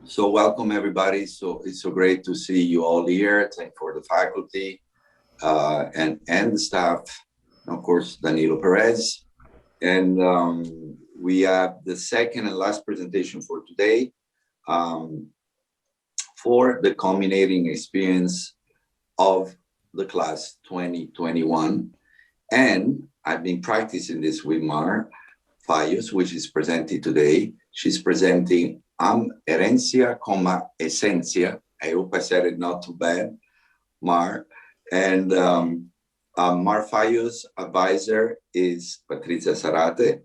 So welcome everybody. So it's so great to see you all here. Thank for the faculty and the staff, and of course Danilo Perez. And we have the second and last presentation for today um, for the culminating experience of the class 2021. And I've been practicing this with Mar Fayos, which is presented today. She's presenting Essència, Essència. I hope I said it not too bad, Mar. And Mar Fayos' advisor is Patricia Sarate,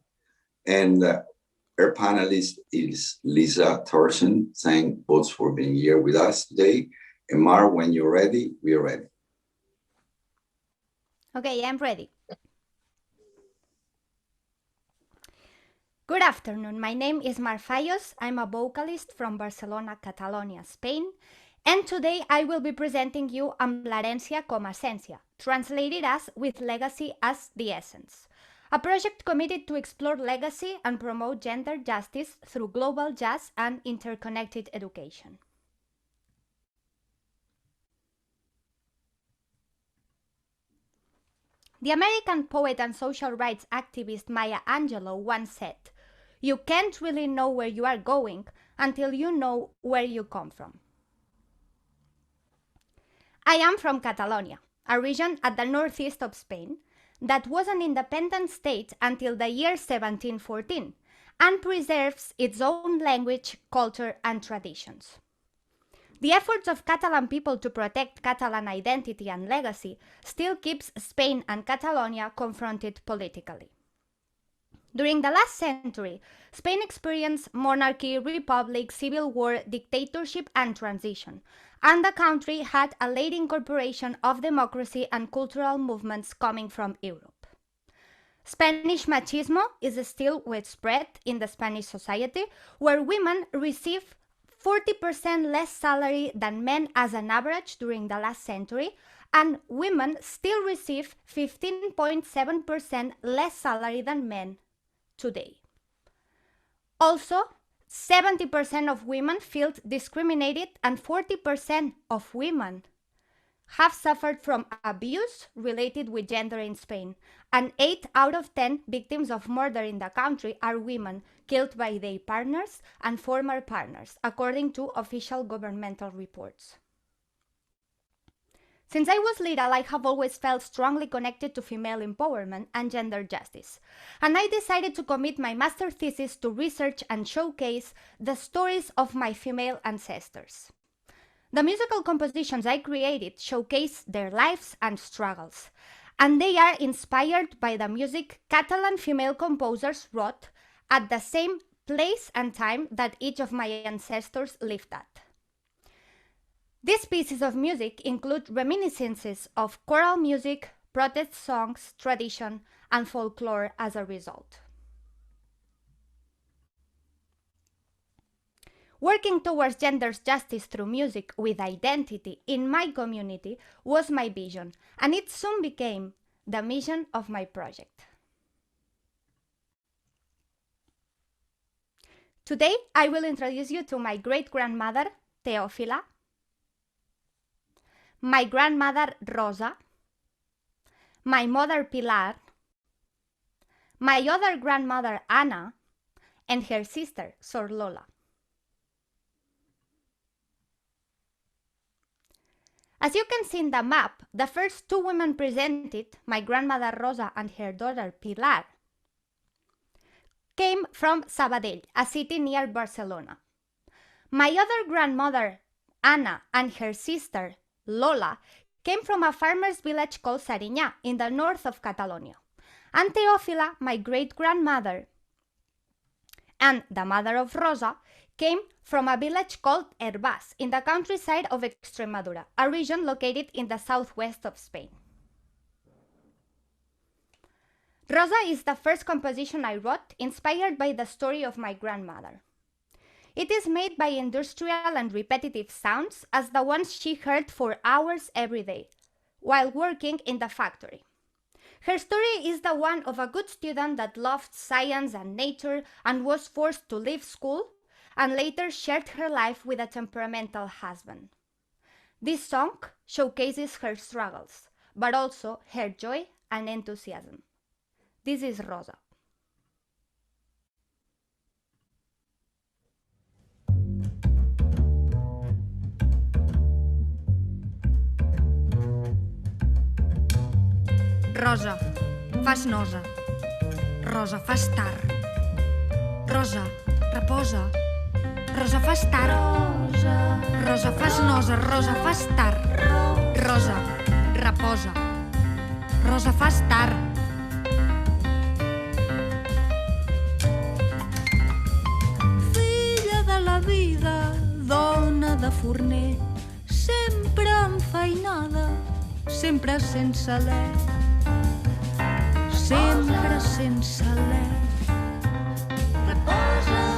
and her panelist is Lisa Thorson. Thank both for being here with us today. And Mar, when you're ready, we are ready. Okay, I'm ready. Good afternoon. My name is Mar Fayos. I'm a vocalist from Barcelona, Catalonia, Spain. And today I will be presenting you Amb l'herència com a essència, translated as With Legacy as the Essence, a project committed to explore legacy and promote gender justice through global jazz and interconnected education. The American poet and social rights activist Maya Angelou once said, "You can't really know where you are going until you know where you come from." I am from Catalonia, a region at the northeast of Spain that was an independent state until the year 1714 and preserves its own language, culture, and traditions. The efforts of Catalan people to protect Catalan identity and legacy still keeps Spain and Catalonia confronted politically. During the last century, Spain experienced monarchy, republic, civil war, dictatorship, and transition, and the country had a late incorporation of democracy and cultural movements coming from Europe. Spanish machismo is still widespread in the Spanish society, where women receive 40% less salary than men as an average during the last century, and women still receive 15.7% less salary than men today. Also, 70% of women feel discriminated and 40% of women have suffered from abuse related with gender in Spain, and 8 out of 10 victims of murder in the country are women killed by their partners and former partners, according to official governmental reports. Since I was little, I have always felt strongly connected to female empowerment and gender justice, and I decided to commit my master thesis to research and showcase the stories of my female ancestors. The musical compositions I created showcase their lives and struggles, and they are inspired by the music Catalan female composers wrote at the same place and time that each of my ancestors lived at. These pieces of music include reminiscences of choral music, protest songs, tradition, and folklore as a result. Working towards gender justice through music with identity in my community was my vision, and it soon became the mission of my project. Today, I will introduce you to my great-grandmother, Teófila, my grandmother, Rosa, my mother, Pilar, my other grandmother, Anna, and her sister, Sor Lola. As you can see in the map, the first two women presented, my grandmother Rosa and her daughter Pilar, came from Sabadell, a city near Barcelona. My other grandmother, Anna, and her sister, Lola, came from a farmer's village called Serinyà in the north of Catalonia. And Teófila, my great-grandmother, and the mother of Rosa, came from a village called Herbàs in the countryside of Extremadura, a region located in the southwest of Spain. Rosa is the first composition I wrote, inspired by the story of my grandmother. It is made by industrial and repetitive sounds as the ones she heard for hours every day, while working in the factory. Her story is the one of a good student that loved science and nature and was forced to leave school, and later shared her life with a temperamental husband. This song showcases her struggles, but also her joy and enthusiasm. This is Rosa. Rosa, fas nosa. Rosa, fas tard. Rosa, reposa. Rosa, fas tard. Rosa, fas nosa. Rosa, fas tard. Rosa, reposa. Rosa, fas tard. Filla de la vida, dona de forner, sempre enfeinada, sempre sense alè. Sempre sense alè.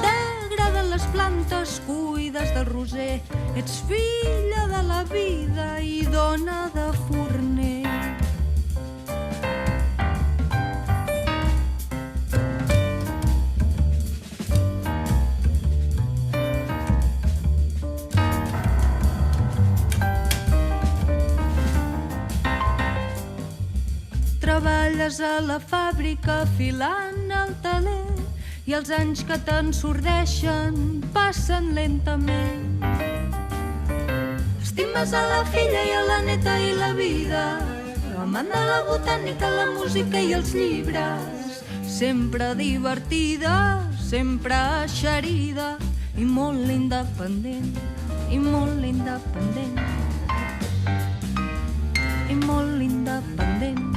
T'agraden les plantes, cuides del roser, ets filla de la vida i dona de forner. Treballes a la fàbrica filant el teler i els anys que t'ensordeixen passen lentament. Estimes a la filla i a la neta i la vida, amant de la botànica, la música i els llibres, sempre divertida, sempre eixerida i molt independent, i molt independent, i molt independent.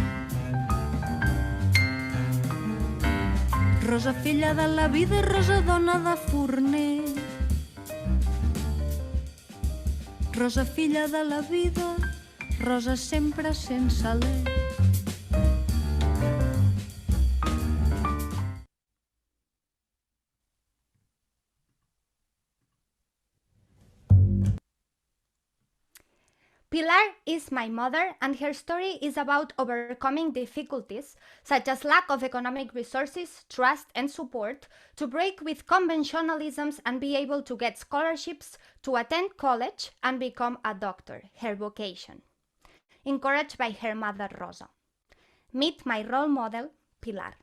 Rosa, filla de la vida, Rosa, dona de forner. Rosa, filla de la vida, Rosa, sempre sense alè. Pilar is my mother, and her story is about overcoming difficulties, such as lack of economic resources, trust, and support, to break with conventionalisms and be able to get scholarships to attend college and become a doctor, her vocation. Encouraged by her mother, Rosa. Meet my role model, Pilar.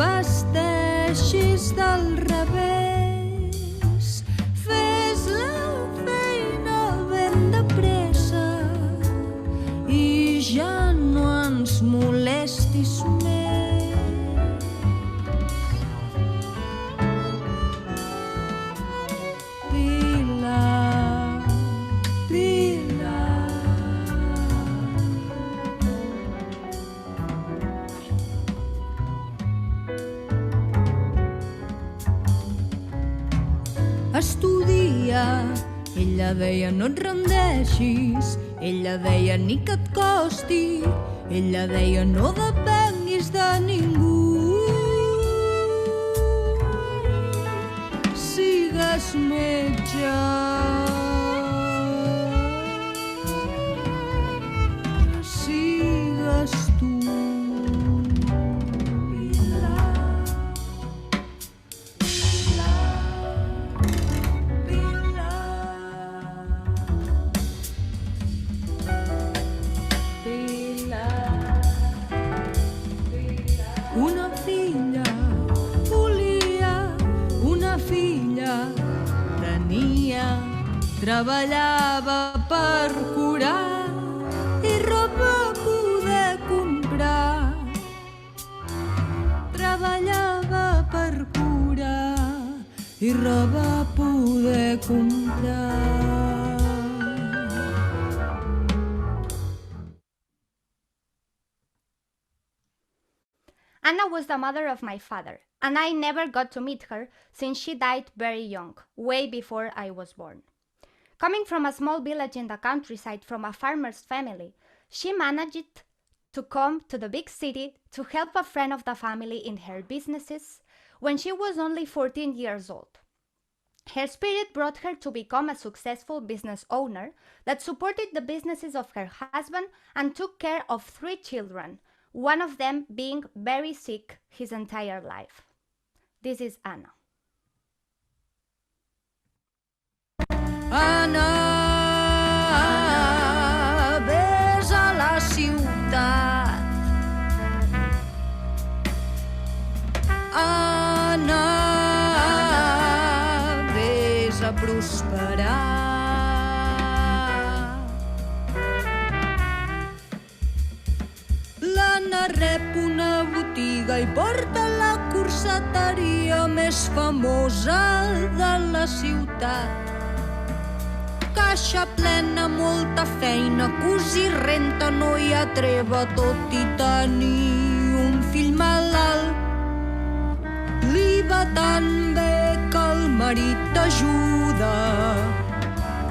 Vesteixis del revés, fes la feina ben de pressa i ja no ens molestis més. Pilar, Pilar. Estudia, ella deia no et rendeixis, ella deia ni que et costi, ella deia no depenguis de ningú. Sigues metge, sigues tu. Treballava per curar i roba poder comprar. Treballava per curar i roba poder comprar. Anna was the mother of my father, and I never got to meet her since she died very young, way before I was born. Coming from a small village in the countryside from a farmer's family, she managed to come to the big city to help a friend of the family in her businesses when she was only 14 years old. Her spirit brought her to become a successful business owner that supported the businesses of her husband and took care of 3 children, one of them being very sick his entire life. This is Anna. Anna, vés a la ciutat. Anna, vés a prosperar. L'Anna rep una botiga i porta la corseteria més famosa de la ciutat. Caixa plena, molta feina, cosir renta, no hi ha treva, tot i tenir un fill malalt. Li va tan bé que el marit ajuda,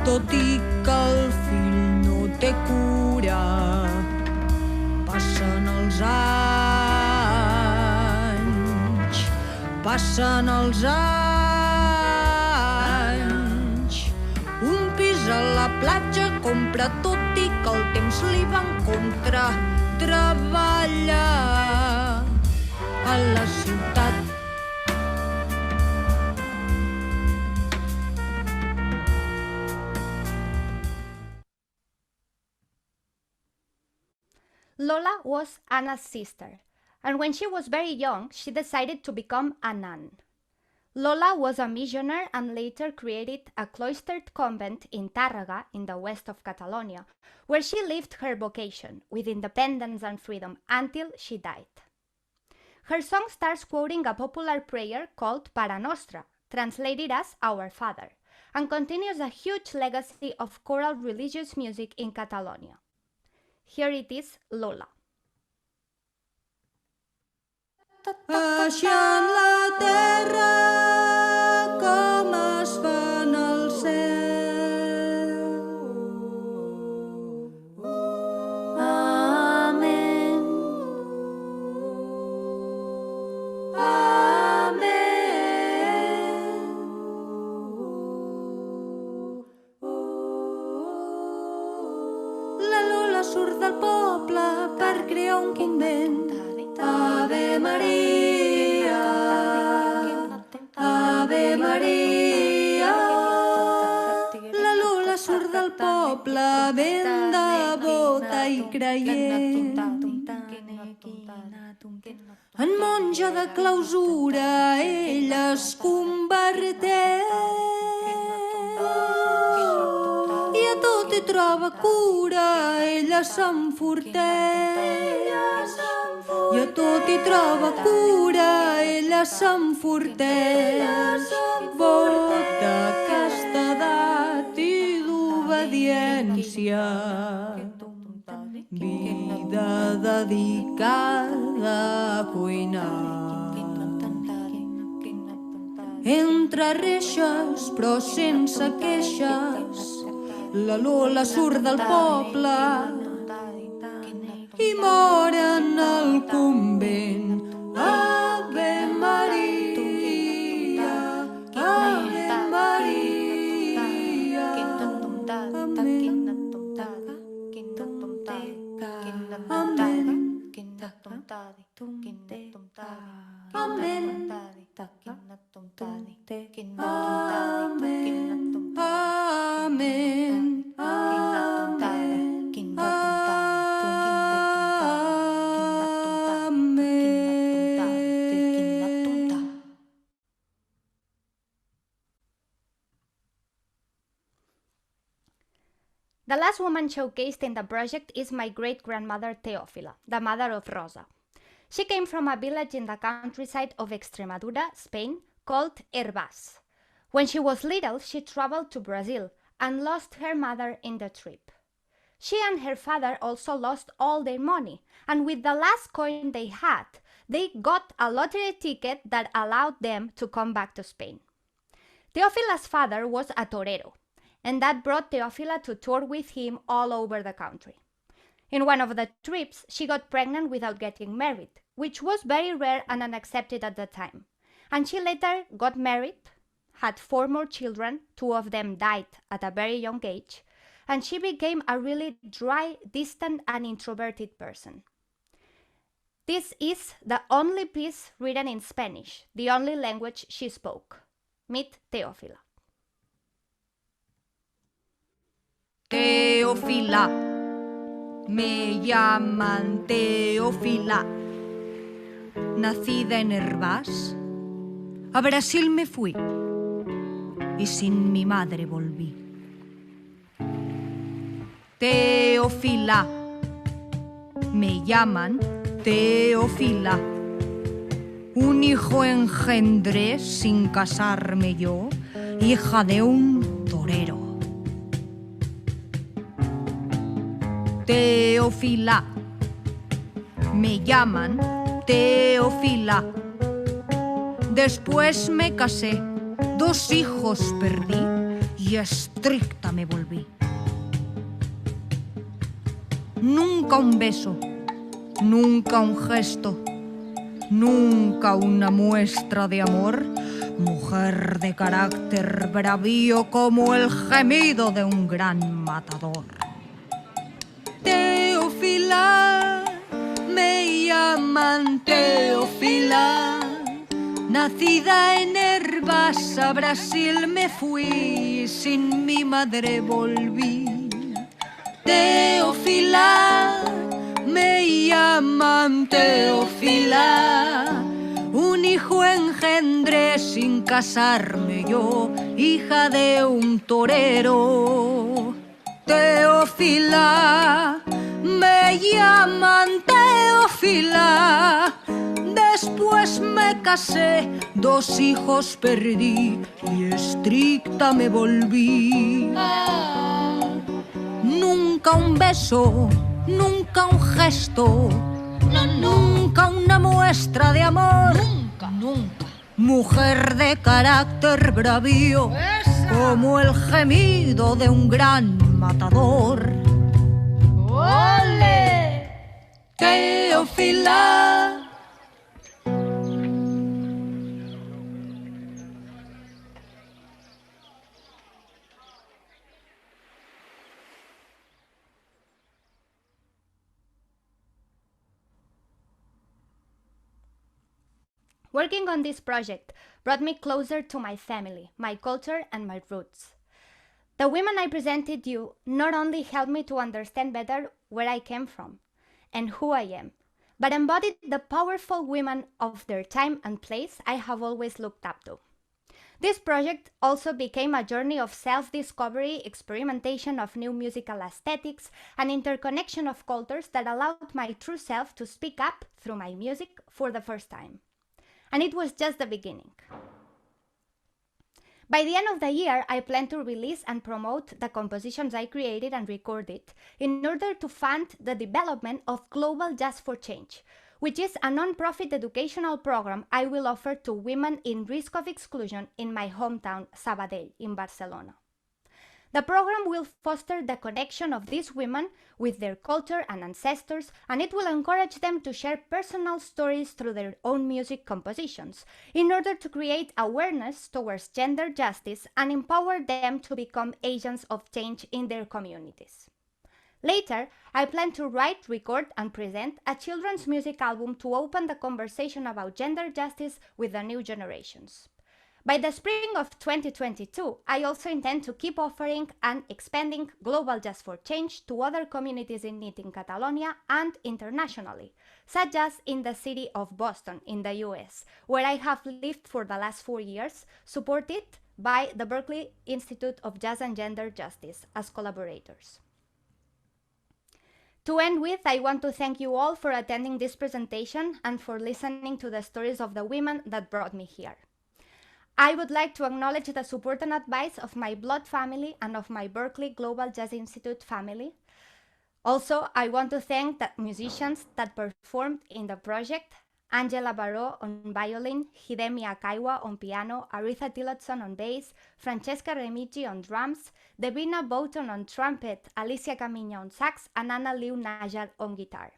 tot i que el fill no té cura. Passen els anys, passen els anys. Un pis a la platja compra tot i que el temps li va en contra. Treballa a la ciutat. Lola was Anna's sister, and when she was very young, she decided to become a nun. Lola was a missioner and later created a cloistered convent in Tàrrega, in the west of Catalonia, where she lived her vocation with independence and freedom until she died. Her song starts quoting a popular prayer called Pare Nostre, translated as Our Father, and continues a huge legacy of choral religious music in Catalonia. Here it is, Lola. Així en la terra com es fa en el cel. Amén. Amén. La Lola surt del poble per crear un invent. Ave Maria, Ave Maria. La Lola surt del poble ben devota i creient. En monja de clausura ella es converteix i a tot hi troba cura, ella s'enforteix. I a tot hi troba cura, ella s'enforteix. Vota castedat i d'obediència, vida dedicada a cuinar. Entre reixes però sense queixes, la Lola surt del poble i mor en el convent. Ave Maria, Ave Maria. Amén. Amén. Amén. The last woman showcased in the project is my great-grandmother Teófila, the mother of Rosa. She came from a village in the countryside of Extremadura, Spain, called Herbás. When she was little, she traveled to Brazil and lost her mother in the trip. She and her father also lost all their money, and with the last coin they had, they got a lottery ticket that allowed them to come back to Spain. Teófila's father was a torero, and that brought Teófila to tour with him all over the country. In one of the trips, she got pregnant without getting married, which was very rare and unaccepted at the time. And she later got married, had 4 more children, 2 of them died at a very young age, and she became a really dry, distant, and introverted person. This is the only piece written in Spanish, the only language she spoke. Meet Teófila. Teófila, me llaman Teófila. Nacida en Hervás, a Brasil me fui y sin mi madre volví. Teófila, me llaman Teófila. Un hijo engendré sin casarme yo, hija de un torero. Teófila, me llaman Teófila. Después me casé, 2 hijos perdí y estricta me volví. Nunca un beso, nunca un gesto, nunca una muestra de amor. Mujer de carácter bravío como el gemido de un gran matador. Teófila, me llaman Teófila. Nacida en Hervás, a Brasil me fui, sin mi madre volví. Teófila, me llaman Teófila. Un hijo engendré sin casarme yo, hija de un torero. Teófila, me llaman Teófila. Después me casé, 2 hijos perdí y estricta me volví. Nunca un beso, nunca un gesto, nunca una muestra de amor. Nunca. Mujer de carácter bravío, como el gemido de un gran matador. ¡Ole! Teófila. Working on this project brought me closer to my family, my culture, and my roots. The women I presented you not only helped me to understand better where I came from and who I am, but embodied the powerful women of their time and place I have always looked up to. This project also became a journey of self-discovery, experimentation of new musical aesthetics, and interconnection of cultures that allowed my true self to speak up through my music for the first time. And it was just the beginning. By the end of the year, I plan to release and promote the compositions I created and recorded in order to fund the development of Global Jazz for Change, which is a non-profit educational program I will offer to women in risk of exclusion in my hometown, Sabadell, in Barcelona. The program will foster the connection of these women with their culture and ancestors, and it will encourage them to share personal stories through their own music compositions in order to create awareness towards gender justice and empower them to become agents of change in their communities. Later, I plan to write, record, and present a children's music album to open the conversation about gender justice with the new generations. By the spring of 2022, I also intend to keep offering and expanding Global Jazz for Change to other communities in need in Catalonia and internationally, such as in the city of Boston in the US, where I have lived for the last 4 years, supported by the Berklee Institute of Jazz and Gender Justice as collaborators. To end with, I want to thank you all for attending this presentation and for listening to the stories of the women that brought me here. I would like to acknowledge the support and advice of my blood family and of my Berklee Global Jazz Institute family. Also, I want to thank the musicians that performed in the project Angela Baró on violin, Hidemi Akaiwa on piano, Aretha Tillotson on bass, Francesca Remigi on drums, Devina Boughton on trumpet, Alicia Camino on sax, and Anna Liu Najar on guitar.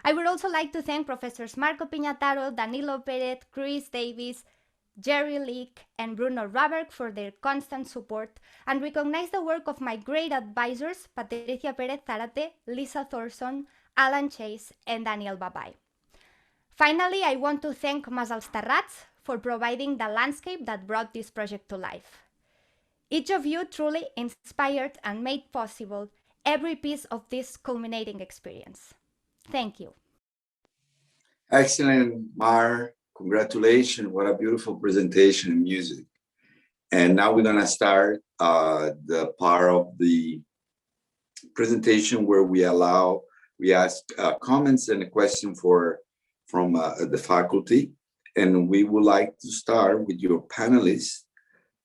I would also like to thank Professors Marco Piñataro, Danilo Pérez, Chris Davis, Jerry Leake, and Bruno Raberg for their constant support, and recognize the work of my great advisors, Patricia Pérez Zarate, Lisa Thorson, Alan Chase, and Daniel Babai. Finally, I want to thank Masals Terrats for providing the landscape that brought this project to life. Each of you truly inspired and made possible every piece of this culminating experience. Thank you. Excellent, Mar. Congratulations. What a beautiful presentation and music. And now we're going to start the part of the presentation where we ask comments and a question from the faculty. And we would like to start with your panelists,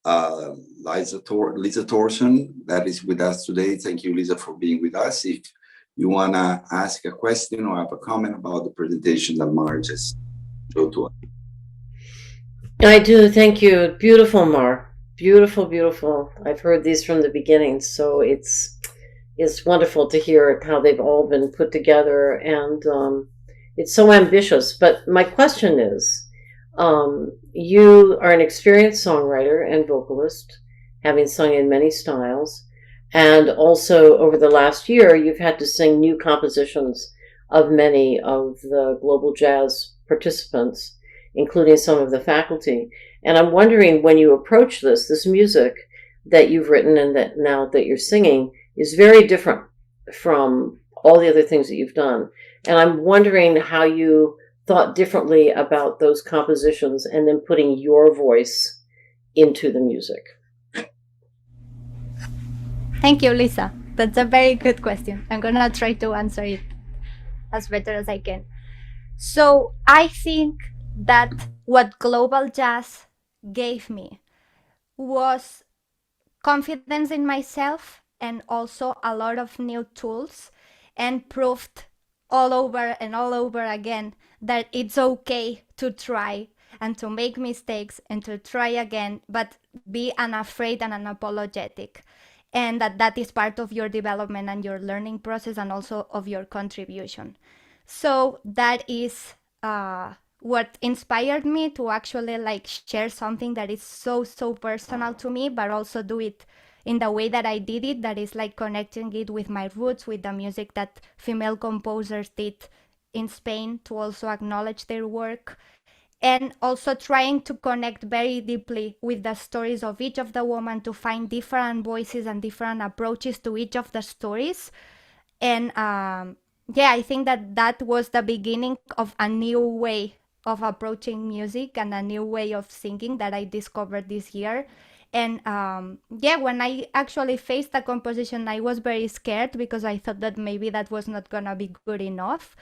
Lisa Thorson, that is with us today. Thank you, Lisa, for being with us. If you want to ask a question or have a comment about the presentation that Mar just showed to us. I do. Thank you. Beautiful, Mar. Beautiful, beautiful. I've heard these from the beginning, so it's wonderful to hear how they've all been put together, and it's so ambitious. But my question is, you are an experienced songwriter and vocalist, having sung in many styles, and also over the last year, you've had to sing new compositions of many of the global jazz participants, including some of the faculty. And I'm wondering, when you approach this music that you've written and that now that you're singing is very different from all the other things that you've done. And I'm wondering how you thought differently about those compositions and then putting your voice into the music. Thank you, Lisa. That's a very good question. I'm going to try to answer it as better as I can. So I think that what global jazz gave me was confidence in myself and also a lot of new tools, and proved all over and all over again that it's okay to try and to make mistakes and to try again, but be unafraid and unapologetic. And that is part of your development and your learning process and also of your contribution. So that is what inspired me to actually share something that is so personal to me, but also do it in the way that I did it, that is connecting it with my roots, with the music that female composers did in Spain, to also acknowledge their work, and also trying to connect very deeply with the stories of each of the women to find different voices and different approaches to each of the stories. And I think that was the beginning of a new way of approaching music and a new way of singing that I discovered this year. And when I actually faced the composition, I was very scared because I thought that maybe that was not gonna be good enough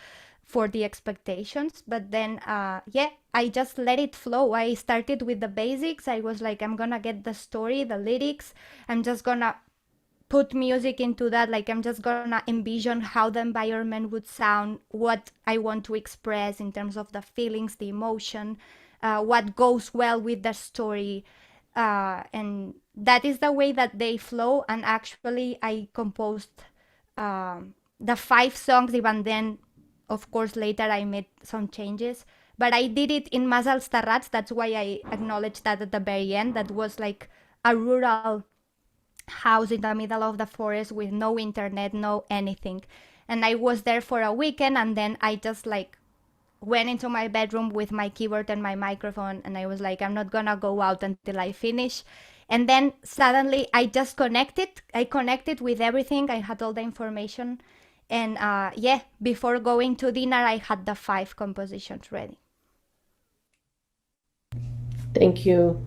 for the expectations. But then, I just let it flow. I started with the basics. I was like, I'm gonna get the story, the lyrics. I'm just gonna put music into that. I'm just gonna envision how the environment would sound, what I want to express in terms of the feelings, the emotion, what goes well with the story. And that is the way that they flow. And actually I composed the 5 songs. Even then, of course, later I made some changes, but I did it in Masals Terrats. That's why I acknowledged that at the very end. That was a rural house in the middle of the forest with no internet, no anything. And I was there for a weekend, and then I just went into my bedroom with my keyboard and my microphone, and I was like, I'm not gonna go out until I finish. And then suddenly I just connected with everything. I had all the information, and before going to dinner I had the 5 compositions ready. Thank you.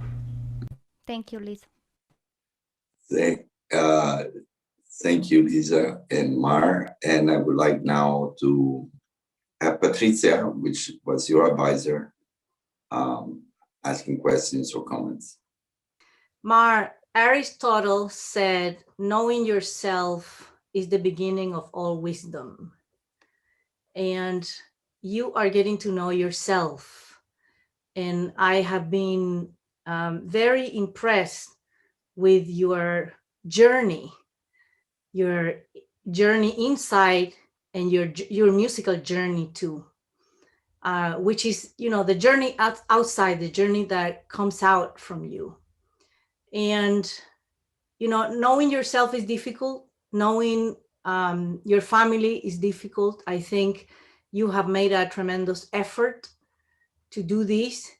Thank you, Lisa. Thank you, Lisa and Mar. And I would like now to have Patricia, which was your advisor, asking questions or comments. Mar, Aristotle said, knowing yourself is the beginning of all wisdom. And you are getting to know yourself. And I have been very impressed with your journey inside, and your musical journey too, which is, the journey outside, the journey that comes out from you. And, knowing yourself is difficult. Knowing your family is difficult. I think you have made a tremendous effort to do this.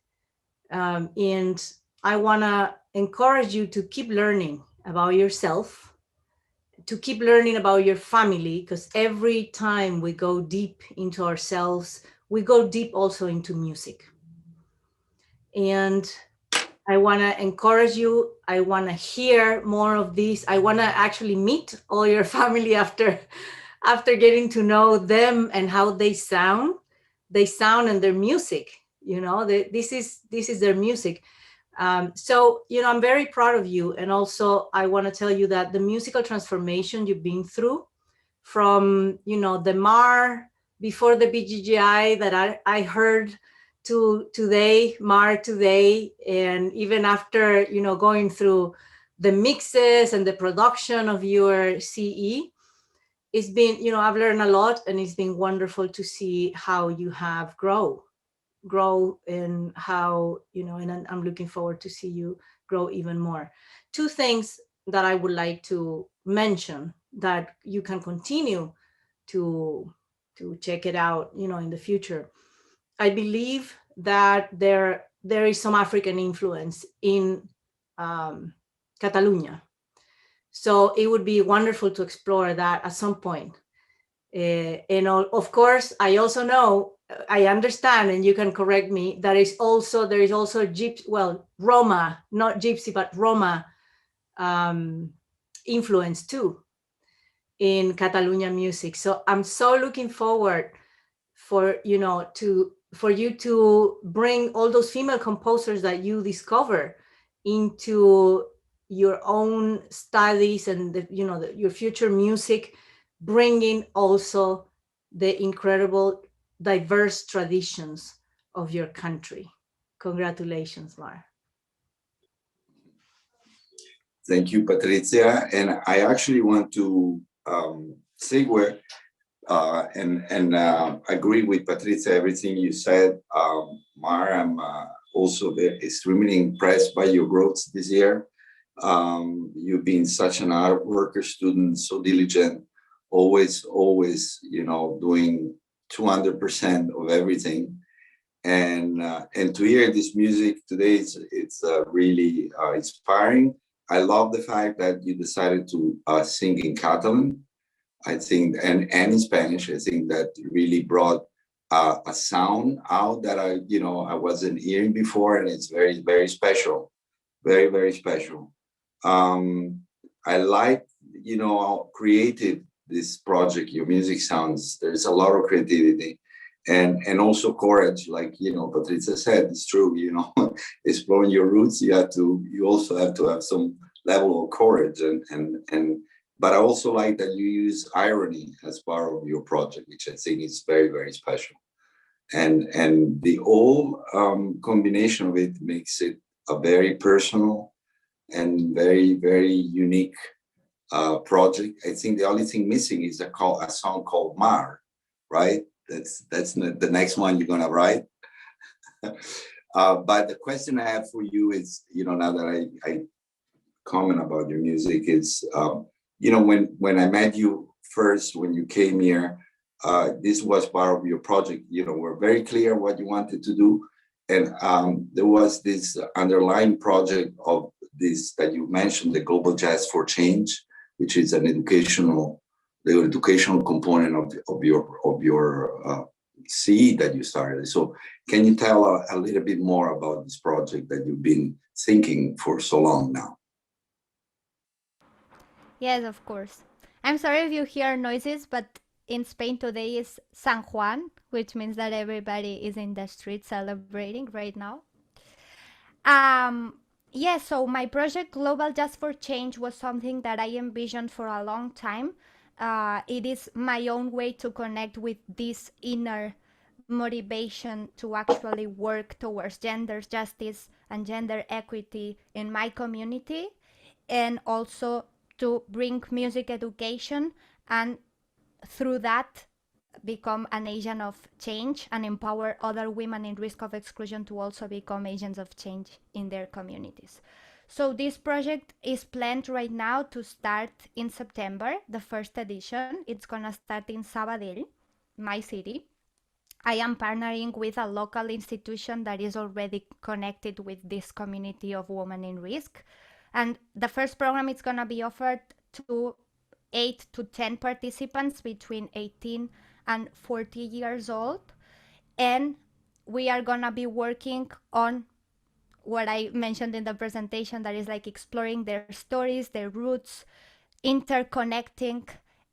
And I want to encourage you to keep learning about yourself, to keep learning about your family, because every time we go deep into ourselves, we go deep also into music. And I want to encourage you. I want to hear more of this. I want to actually meet all your family after getting to know them and how they sound and their music. This is their music. So, I'm very proud of you. And also, I want to tell you that the musical transformation you've been through, from, the Mar before the BGGI that I heard, to today, Mar today, and even after, going through the mixes and the production of your CE, it's been, I've learned a lot, and it's been wonderful to see how you have grow and how, and I'm looking forward to see you grow even more. Two things that I would like to mention that you can continue to check it out, in the future. I believe that there is some African influence in Catalonia. So it would be wonderful to explore that at some point. And of course, I also know, I understand, and you can correct me, there is also Roma, not Gypsy, but Roma influence too in Catalonia music. So I'm so looking forward for you to bring all those female composers that you discover into your own studies and your future music, bringing also the incredible diverse traditions of your country. Congratulations, Mar. Thank you, Patricia. And I actually want to segue and agree with Patricia, everything you said. Mar, I'm also extremely impressed by your growth this year. You've been such an hard worker, student, so diligent, always, doing 200% of everything. And to hear this music today, it's really inspiring. I love the fact that you decided to sing in Catalan, I think, and in Spanish. I think that really brought a sound out that I wasn't hearing before, and it's very, very special, very, very special. I like, how creative this project, your music sounds. There's a lot of creativity and also courage, like, Patricia said. It's true, exploring your roots, you also have to have some level of courage but I also like that you use irony as part of your project, which I think is very, very special. And the whole combination of it makes it a very personal and very, very unique project. I think the only thing missing is a song called Mar, right? That's the next one you're gonna write. But the question I have for you is, now that I comment about your music, is when I met you first, when you came here, this was part of your project. We're very clear what you wanted to do, and there was this underlying project of this that you mentioned, the Global Jazz for Change, which is the educational component of your CE that you started. So can you tell a little bit more about this project that you've been thinking for so long now? Yes, of course. I'm sorry if you hear noises, but in Spain today is San Juan, which means that everybody is in the street celebrating right now. Yes, so my project Global Jazz for Change was something that I envisioned for a long time. It is my own way to connect with this inner motivation to actually work towards gender justice and gender equity in my community, and also to bring music education and through that become an agent of change and empower other women in risk of exclusion to also become agents of change in their communities. So this project is planned right now to start in September, the first edition. It's gonna start in Sabadell, my city. I am partnering with a local institution that is already connected with this community of women in risk. And the first program is gonna be offered to 8 to 10 participants between 18 and 40 years old. And we are gonna be working on what I mentioned in the presentation, that is like exploring their stories, their roots, interconnecting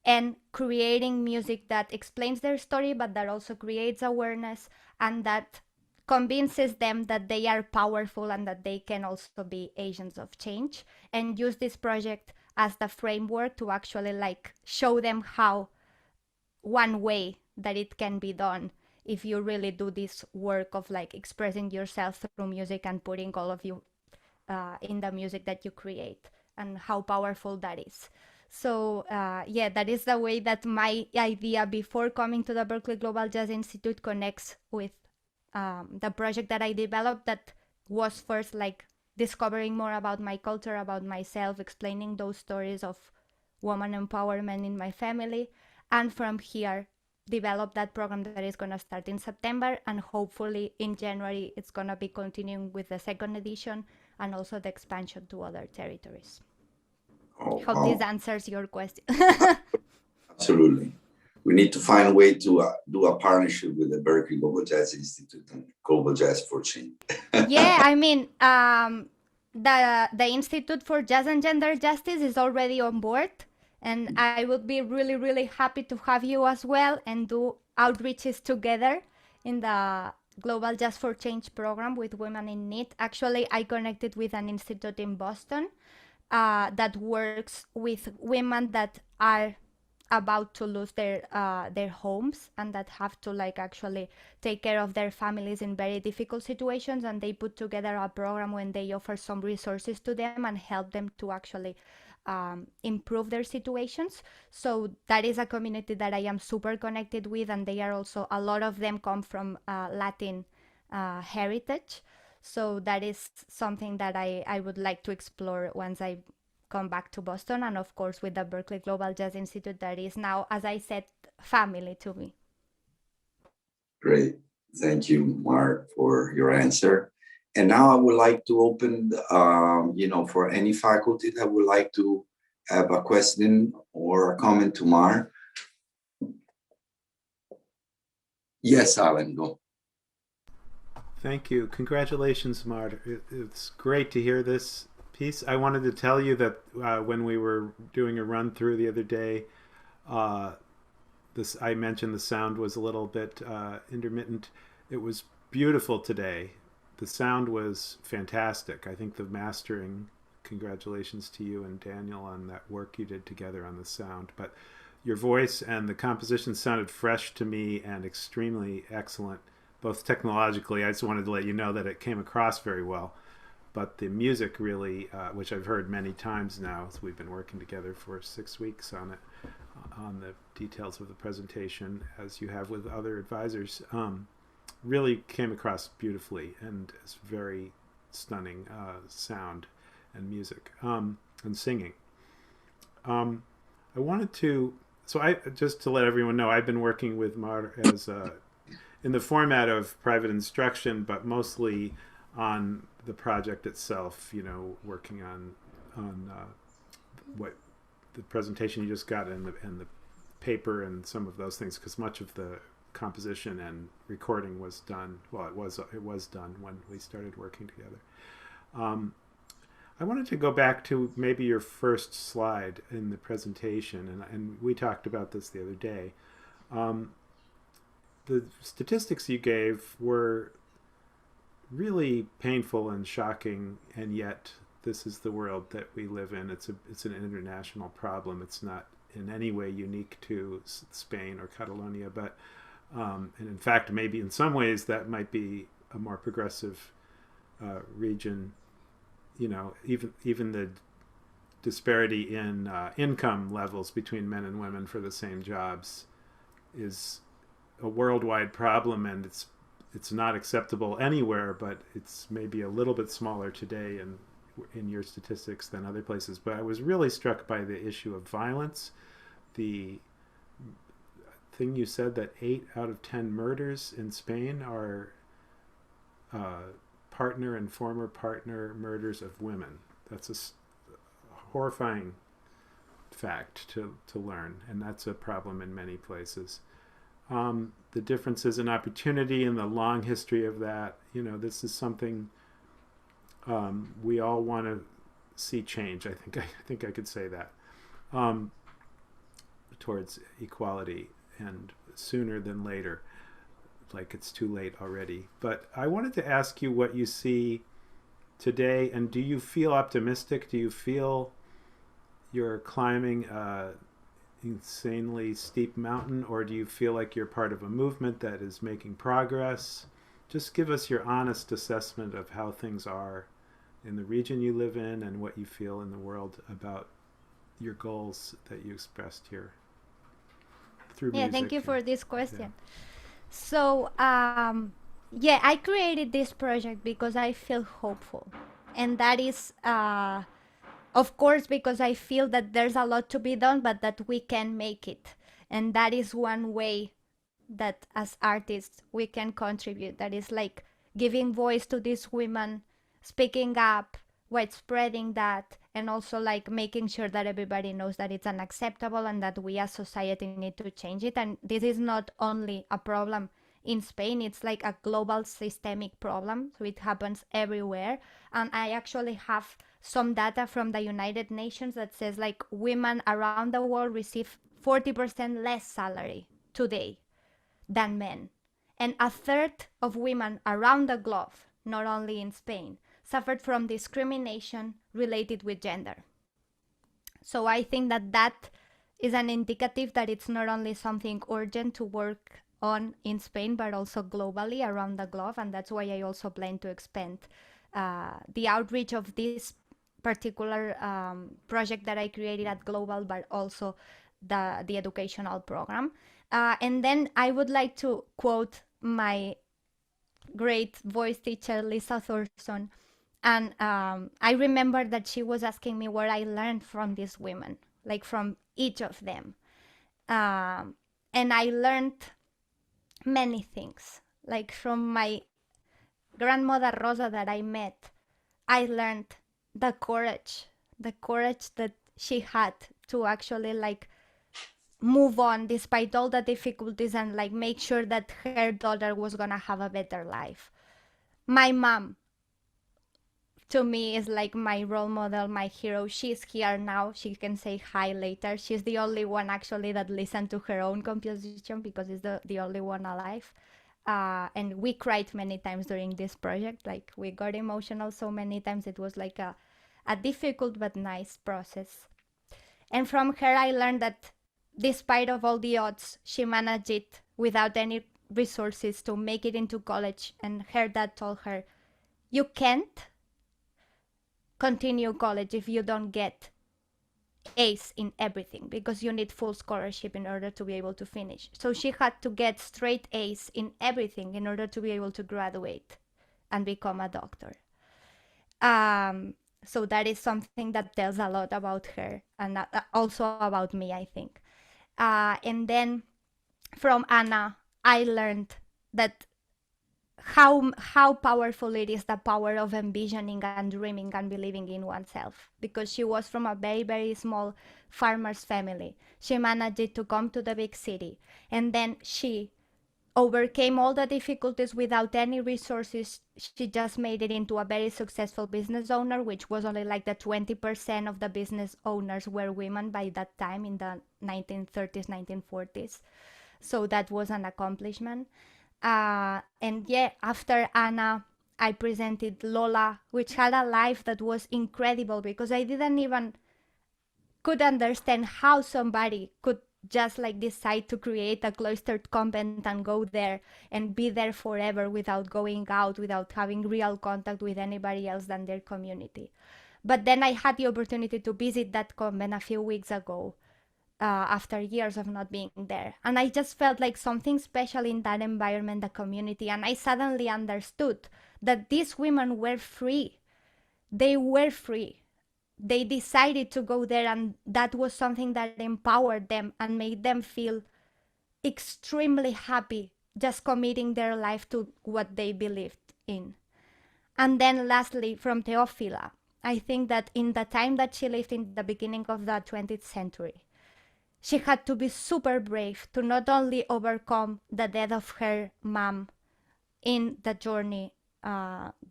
and creating music that explains their story, but that also creates awareness and that convinces them that they are powerful and that they can also be agents of change, and use this project as the framework to actually like show them how one way that it can be done if you really do this work of like expressing yourself through music and putting all of you in the music that you create, and how powerful that is. So yeah, that is the way that my idea before coming to the Berklee Global Jazz Institute connects with the project that I developed, that was first like discovering more about my culture, about myself, explaining those stories of woman empowerment in my family, and from here develop that program that is going to start in September, and hopefully in January it's going to be continuing with the second edition and also the expansion to other territories. Oh, Hope wow. this answers your question. Absolutely. We need to find a way to do a partnership with the Berklee Global Jazz Institute and Global Jazz for Change. Yeah, I mean, the Institute for Jazz and Gender Justice is already on board, and I would be really, really happy to have you as well and do outreaches together in the Global Jazz for Change program with women in need. Actually, I connected with an institute in Boston that works with women that are about to lose their homes and that have to like actually take care of their families in very difficult situations, and they put together a program when they offer some resources to them and help them to actually improve their situations. So that is a community that I am super connected with, and they are also, a lot of them come from Latin heritage. So that is something that I would like to explore once I come back to Boston, and of course with the Berklee Global Jazz Institute that is now, as I said, family to me. Great. Thank you, Mark, for your answer. And now I would like to open, for any faculty that would like to have a question or a comment to Mark. Yes, Alan, go. Thank you. Congratulations, Mark. It's great to hear this piece. I wanted to tell you that when we were doing a run through the other day, I mentioned the sound was a little bit intermittent. It was beautiful today. The sound was fantastic. I think the mastering, congratulations to you and Daniel on that work you did together on the sound. But your voice and the composition sounded fresh to me and extremely excellent, both technologically. I just wanted to let you know that it came across very well. But the music really, which I've heard many times now, as we've been working together for 6 weeks on it, on the details of the presentation, as you have with other advisors, really came across beautifully, and it's very stunning sound and music and singing. I wanted to, just to let everyone know, I've been working with Mar as in the format of private instruction, but mostly on the project itself, working on what the presentation you just got and the paper and some of those things, because much of the composition and recording was done. Well, it was done when we started working together. I wanted to go back to maybe your first slide in the presentation, and we talked about this the other day. The statistics you gave were really painful and shocking, and yet this is the world that we live in. It's an international problem. It's not in any way unique to Spain or Catalonia, but And in fact, maybe in some ways that might be a more progressive region. You know, even the disparity in income levels between men and women for the same jobs is a worldwide problem, and it's not acceptable anywhere, but it's maybe a little bit smaller today in your statistics than other places. But I was really struck by the issue of violence. The thing you said that 8 out of 10 murders in Spain are partner and former partner murders of women. That's a horrifying fact to learn, and that's a problem in many places. The differences in opportunity and the long history of that, you know, this is something we all want to see change. I think I could say that, towards equality, and sooner than later, like it's too late already. But I wanted to ask you what you see today, and do you feel optimistic? Do you feel you're climbing an insanely steep mountain, or do you feel like you're part of a movement that is making progress? Just give us your honest assessment of how things are in the region you live in and what you feel in the world about your goals that you expressed here through music. Thank you for this question. Yeah. So, I created this project because I feel hopeful. And that is, of course, because I feel that there's a lot to be done, but that we can make it. And that is one way that as artists we can contribute. That is like giving voice to these women, speaking up, widespreading that, and also like making sure that everybody knows that it's unacceptable and that we as society need to change it. And this is not only a problem in Spain, it's like a global systemic problem, so it happens everywhere. And I actually have some data from the United Nations that says like women around the world receive 40% less salary today than men, and a third of women around the globe, not only in Spain, suffered from discrimination related with gender. So I think that is an indicative that it's not only something urgent to work on in Spain, but also globally around the globe. And that's why I also plan to expand the outreach of this particular project that I created at Global, but also the educational program. And then I would like to quote my great voice teacher, Lisa Thorson. And I remember that she was asking me what I learned from these women, like from each of them. And I learned many things, like from my grandmother Rosa that I met. I learned the courage that she had to actually like move on despite all the difficulties and like make sure that her daughter was gonna have a better life. My mom, to me, is like my role model, my hero. She's here now. She can say hi later. She's the only one actually that listened to her own composition because it's the only one alive. And we cried many times during this project. Like we got emotional so many times. It was like a difficult but nice process. And from her, I learned that despite of all the odds, she managed it without any resources to make it into college. And her dad told her, you can't continue college if you don't get A's in everything, because you need full scholarship in order to be able to finish. So she had to get straight A's in everything in order to be able to graduate and become a doctor. So that is something that tells a lot about her and also about me, I think. And then from Anna, I learned that how powerful it is, the power of envisioning and dreaming and believing in oneself, because she was from a very, very small farmer's family. She managed to come to the big city, and then she overcame all the difficulties without any resources. She just made it into a very successful business owner, which was only like the 20% of the business owners were women by that time in the 1930s, 1940s. So that was an accomplishment. And after Anna, I presented Lola, which had a life that was incredible, because I didn't even could understand how somebody could just like decide to create a cloistered convent and go there and be there forever without going out, without having real contact with anybody else than their community. But then I had the opportunity to visit that convent a few weeks ago, after years of not being there. And I just felt like something special in that environment, the community. And I suddenly understood that these women were free. They were free. They decided to go there, and that was something that empowered them and made them feel extremely happy just committing their life to what they believed in. And then lastly, from Teofila, I think that in the time that she lived in the beginning of the 20th century, she had to be super brave to not only overcome the death of her mom in the journey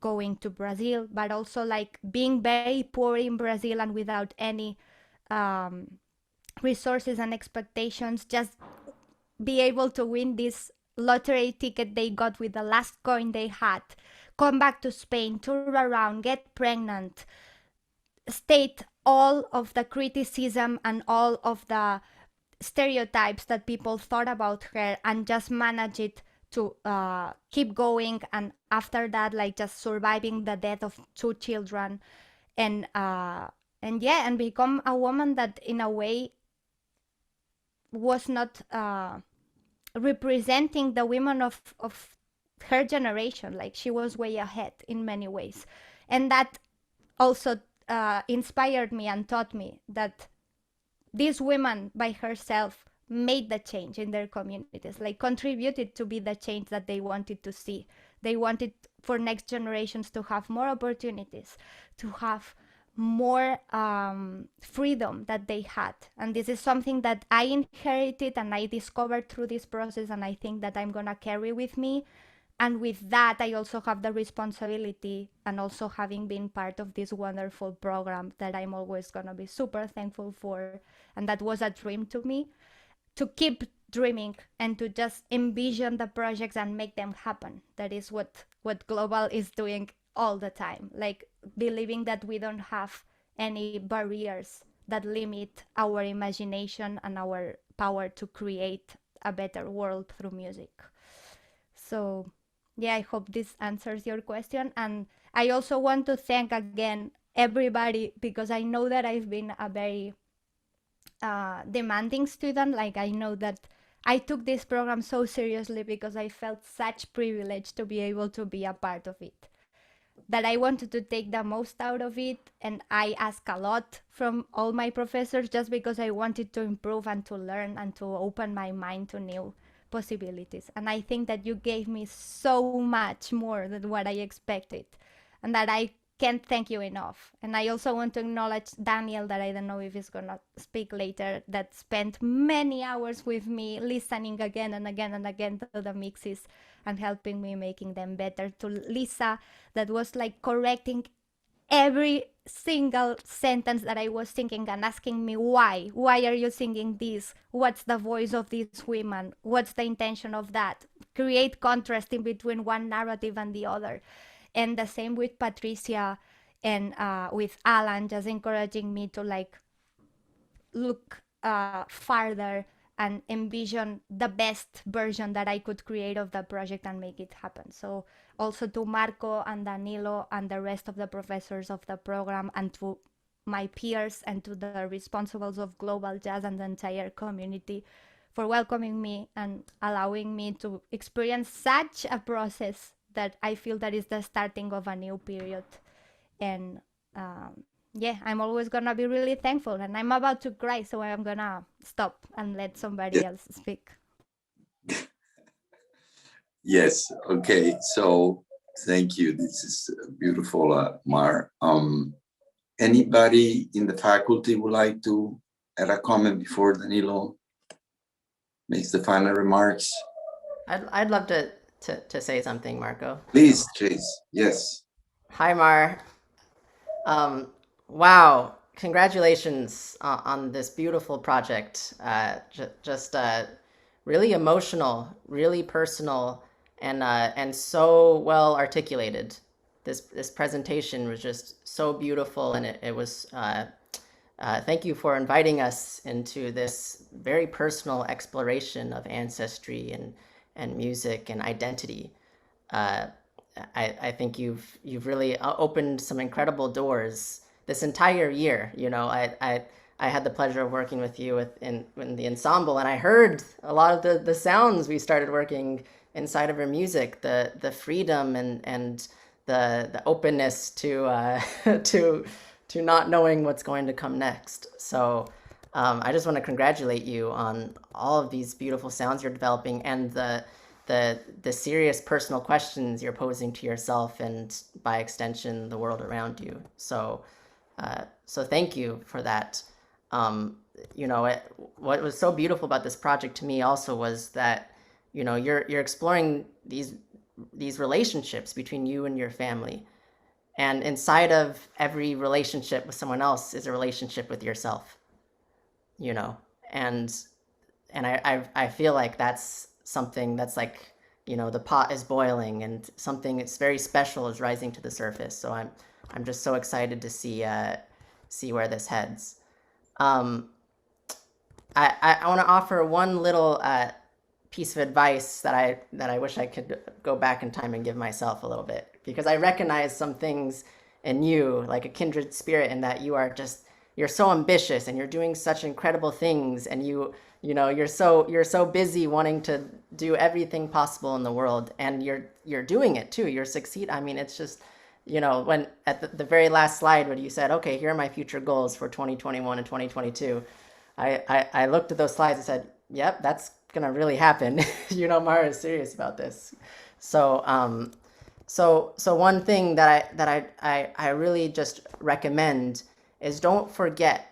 going to Brazil, but also like being very poor in Brazil and without any resources and expectations, just be able to win this lottery ticket they got with the last coin they had, come back to Spain, tour around, get pregnant, state all of the criticism and all of the stereotypes that people thought about her, and just manage it to keep going. And after that, like just surviving the death of 2 children, and become a woman that in a way was not representing the women of her generation. Like she was way ahead in many ways, and that also inspired me and taught me that this woman by herself made the change in their communities, like contributed to be the change that they wanted to see. They wanted for next generations to have more opportunities, to have more freedom that they had. And this is something that I inherited and I discovered through this process, and I think that I'm gonna carry with me. And with that, I also have the responsibility, and also having been part of this wonderful program that I'm always gonna be super thankful for, and that was a dream to me, to keep dreaming and to just envision the projects and make them happen. That is what Global is doing all the time, like believing that we don't have any barriers that limit our imagination and our power to create a better world through music. So yeah, I hope this answers your question. And I also want to thank again everybody, because I know that I've been a very demanding student. Like I know that I took this program so seriously because I felt such privilege to be able to be a part of it, that I wanted to take the most out of it. And I ask a lot from all my professors just because I wanted to improve and to learn and to open my mind to new possibilities. And I think that you gave me so much more than what I expected, and that I can't thank you enough. And I also want to acknowledge Daniel, that I don't know if he's gonna speak later, that spent many hours with me listening again and again and again to the mixes and helping me making them better. To Lisa, that was like correcting every single sentence that I was thinking and asking me why are you singing this, what's the voice of these women, what's the intention of that, create contrast in between one narrative and the other. And the same with Patricia and with Alan, just encouraging me to like look farther and envision the best version that I could create of the project and make it happen. So also to Marco and Danilo and the rest of the professors of the program, and to my peers and to the responsibles of Global Jazz and the entire community for welcoming me and allowing me to experience such a process that I feel that is the starting of a new period. And yeah, I'm always gonna be really thankful, and I'm about to cry, so I'm gonna stop and let somebody else speak. Yes. Okay. So thank you. This is beautiful, Mar. Anybody in the faculty would like to add a comment before Danilo makes the final remarks? I'd love to say something, Marco. Please, Chase. Yes. Hi, Mar. Wow. Congratulations on this beautiful project. Just really emotional, really personal, and so well articulated. This presentation was just so beautiful, and it was thank you for inviting us into this very personal exploration of ancestry and music and identity. I think you've really opened some incredible doors this entire year. You know, I had the pleasure of working with you in the ensemble, and I heard a lot of the sounds we started working inside of your music, the freedom and the openness to to not knowing what's going to come next. So I just want to congratulate you on all of these beautiful sounds you're developing, and the serious personal questions you're posing to yourself and by extension the world around you. So so thank you for that. You know, what was so beautiful about this project to me also was that, you know, you're exploring these relationships between you and your family, and inside of every relationship with someone else is a relationship with yourself, you know, and I feel like that's something that's like, you know, the pot is boiling and something that's very special is rising to the surface. So I'm just so excited to see where this heads. I want to offer one little piece of advice that I wish I could go back in time and give myself a little bit, because I recognize some things in you, like a kindred spirit, in that you're so ambitious and you're doing such incredible things, and you know you're so busy wanting to do everything possible in the world, and you're doing it too. You're succeed. I mean, it's just, you know, when at the very last slide when you said, okay, here are my future goals for 2021 and 2022, I looked at those slides and said, yep, that's gonna really happen. You know, Mara is serious about this. So so one thing that I really just recommend is, don't forget,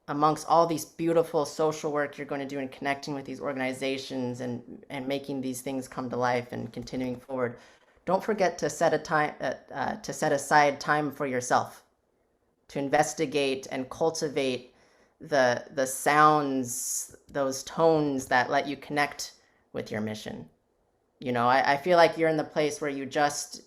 amongst all these beautiful social work you're going to do in connecting with these organizations and making these things come to life and continuing forward, don't forget to set aside time for yourself to investigate and cultivate the sounds, those tones that let you connect with your mission. You know, I feel like you're in the place where you just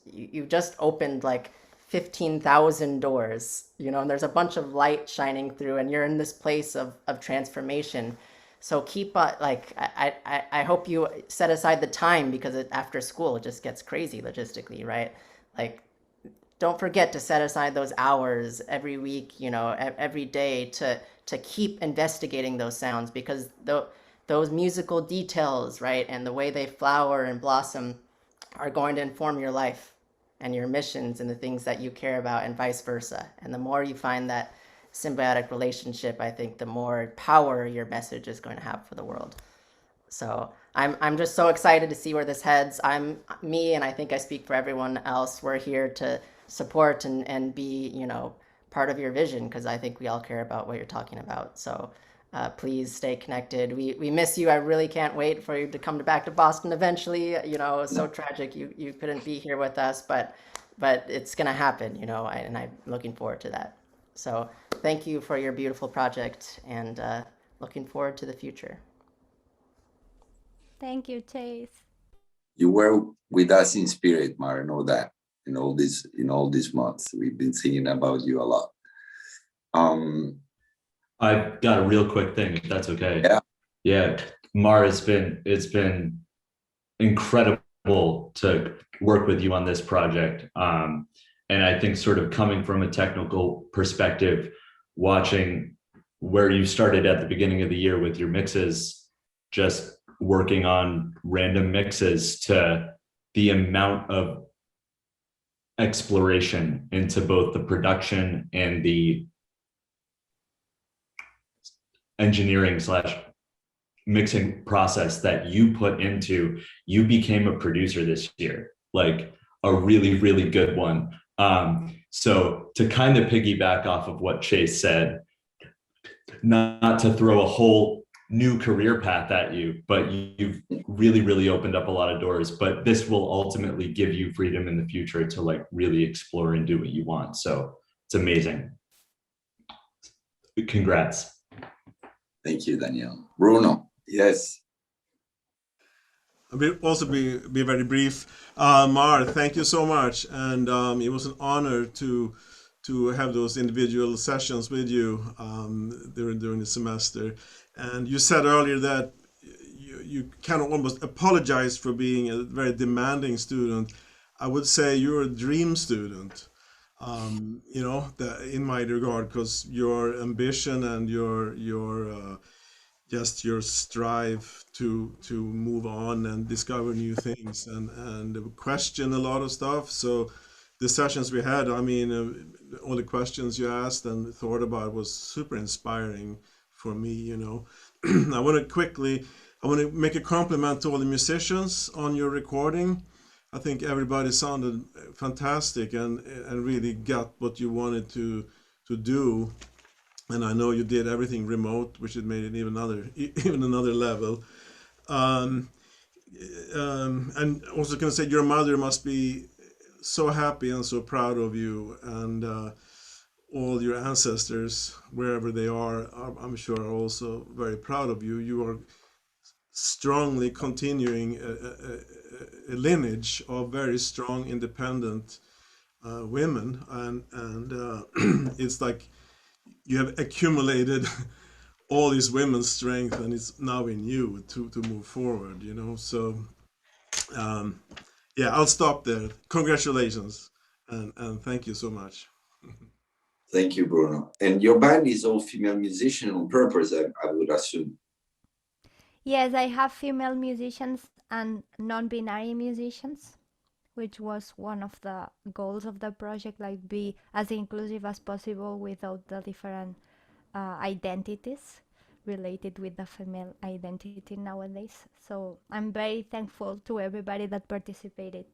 opened like 15,000 doors, you know, and there's a bunch of light shining through, and you're in this place of transformation. So keep like, I hope you set aside the time, because after school it just gets crazy logistically, right? Like, don't forget to set aside those hours every week, you know, every day to keep investigating those sounds, because those musical details, right, and the way they flower and blossom are going to inform your life and your missions and the things that you care about, and vice versa. And the more you find that symbiotic relationship, I think the more power your message is going to have for the world. So I'm just so excited to see where this heads. And I think I speak for everyone else, we're here to support and be, you know, part of your vision, because I think we all care about what you're talking about. So please stay connected. We miss you. I really can't wait for you to come back to Boston eventually. You know, it's so tragic you couldn't be here with us, but it's gonna happen, you know, and I'm looking forward to that. So thank you for your beautiful project, and looking forward to the future. Thank you, Chase. You were with us in spirit, Mara. Know that in all these months we've been thinking about you a lot. I've got a real quick thing, if that's okay. Yeah. Mara, it's been incredible to work with you on this project. And I think, sort of coming from a technical perspective, watching where you started at the beginning of the year with your mixes, just working on random mixes, to the amount of exploration into both the production and the engineering / mixing process that you put into. You became a producer this year, like a really, really good one. So to kind of piggyback off of what Chase said, not to throw a whole new career path at you, but you've really, really opened up a lot of doors. But this will ultimately give you freedom in the future to like really explore and do what you want. So it's amazing. Congrats. Thank you, Daniel. Bruno, yes. I will also be very brief. Mar, thank you so much. And it was an honor to to have those individual sessions with you during the semester. And you said earlier that you kind of almost apologize for being a very demanding student. I would say you're a dream student, in my regard, because your ambition and your just your strive to move on and discover new things and question a lot of stuff. So the sessions we had, I mean, all the questions you asked and thought about was super inspiring for me. I want to make a compliment to all the musicians on your recording. I think everybody sounded fantastic and really got what you wanted to do. And I know you did everything remote, which it made it even another level. And also can say your mother must be so happy and so proud of you, and all your ancestors, wherever they are, I'm sure are also very proud of you. You are strongly continuing a lineage of very strong, independent women, and it's like you have accumulated all these women's strength, and it's now in you to move forward. So yeah, I'll stop there. Congratulations, and thank you so much. Thank you, Bruno. And your band is all female musicians on purpose, I would assume. Yes, I have female musicians and non-binary musicians, which was one of the goals of the project, like be as inclusive as possible without the different identities related with the female identity nowadays. So I'm very thankful to everybody that participated.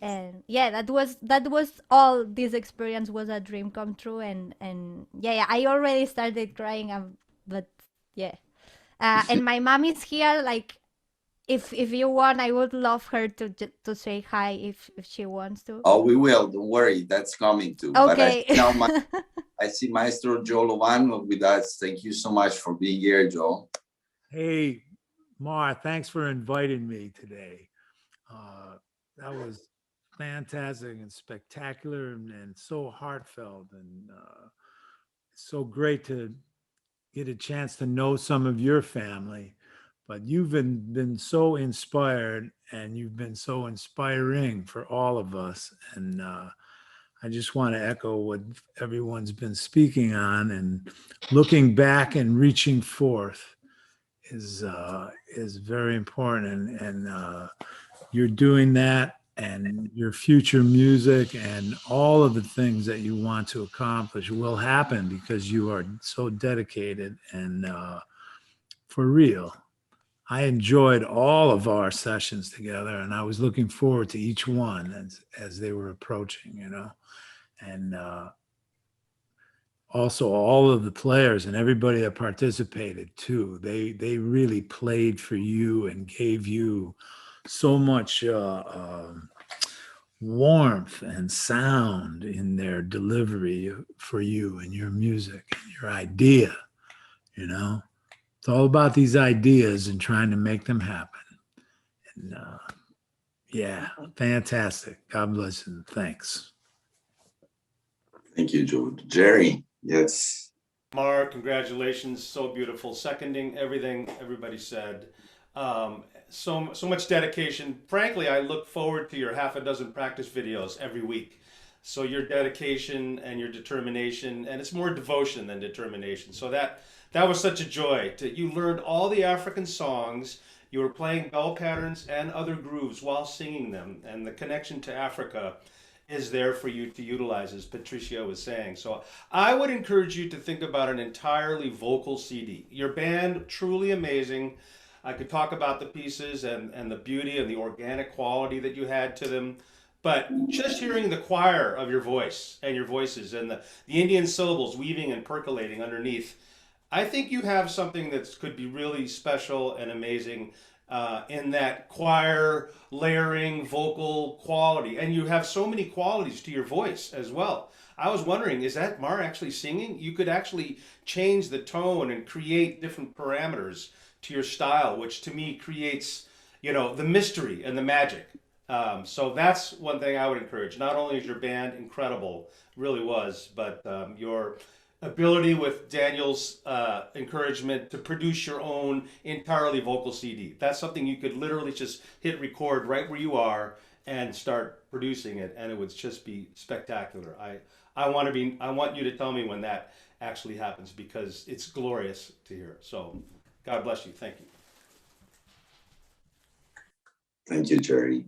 And yeah, that was all. This experience was a dream come true, and yeah, I already started crying, but yeah. And my mom is here. Like, if you want, I would love her to say hi if she wants to. Oh, we will. Don't worry, that's coming too. Okay. But I see Maestro Joe Lovano with us. Thank you so much for being here, Joe. Hey, Mar, thanks for inviting me today. That was fantastic and spectacular and so heartfelt, and so great to get a chance to know some of your family. But you've been so inspired, and you've been so inspiring for all of us. And I just want to echo what everyone's been speaking on, and looking back and reaching forth is very important. And you're doing that, and your future music and all of the things that you want to accomplish will happen because you are so dedicated and for real. I enjoyed all of our sessions together, and I was looking forward to each one as they were approaching, and also all of the players and everybody that participated too. They really played for you and gave you so much warmth and sound in their delivery for you and your music and your idea. It's all about these ideas and trying to make them happen. And yeah, fantastic. God bless you. Thanks. Thank you, Joe. Jerry, yes. Mark, congratulations. So beautiful. Seconding everything everybody said. So much dedication. Frankly, I look forward to your half a dozen practice videos every week. So your dedication and your determination, and it's more devotion than determination. So that was such a joy. You learned all the African songs. You were playing bell patterns and other grooves while singing them, and the connection to Africa is there for you to utilize, as Patricia was saying. So I would encourage you to think about an entirely vocal CD. Your band, truly amazing. I could talk about the pieces and the beauty and the organic quality that you had to them. But just hearing the choir of your voice and your voices and the Indian syllables weaving and percolating underneath, I think you have something that could be really special and amazing in that choir, layering, vocal quality. And you have so many qualities to your voice as well. I was wondering, is that Mar actually singing? You could actually change the tone and create different parameters to your style, which to me creates, the mystery and the magic. So that's one thing I would encourage. Not only is your band incredible, really was, but your ability with Daniel's encouragement to produce your own entirely vocal CD. That's something you could literally just hit record right where you are and start producing it, and it would just be spectacular. I want you to tell me when that actually happens, because it's glorious to hear. So God bless you. Thank you. Thank you, Jerry.